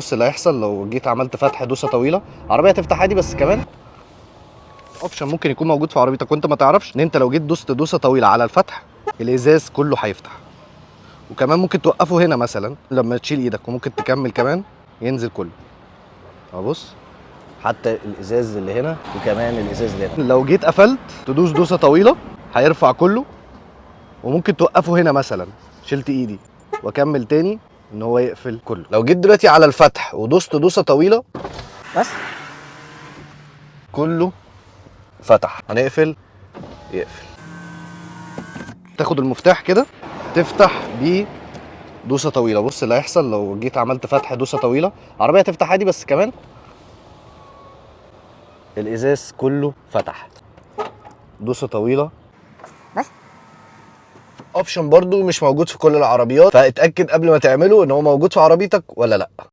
بص اللي هيحصل لو جيت عملت فتح دوسه طويله، عربيه تفتح عادي، بس كمان اوبشن ممكن يكون موجود في عربيتك وانت ما تعرفش، ان انت لو جيت دوست دوسه طويله على الفتح الازاز كله هيفتح. وكمان ممكن توقفه هنا مثلا لما تشيل ايدك، وممكن تكمل كمان ينزل كله. اهو بص، حتى الازاز اللي هنا وكمان الازاز اللي هنا. لو جيت قفلت تدوس دوسه طويله هيرفع كله، وممكن توقفه هنا مثلا، شلت ايدي واكمل تاني ان هو يقفل كله. لو جيت دلوقتي على الفتح ودوست دوسه طويله بس كله فتح. هنقفل، يقفل. تاخد المفتاح كده تفتح بيه دوسه طويله. بص اللي هيحصل لو جيت عملت فتح دوسه طويله، عربيه تفتح عادي، بس كمان الازاز كله فتح. دوسه طويله بس. اوبشن برضو مش موجود في كل العربيات، فاتاكد قبل ما تعمله ان هو موجود في عربيتك ولا لا.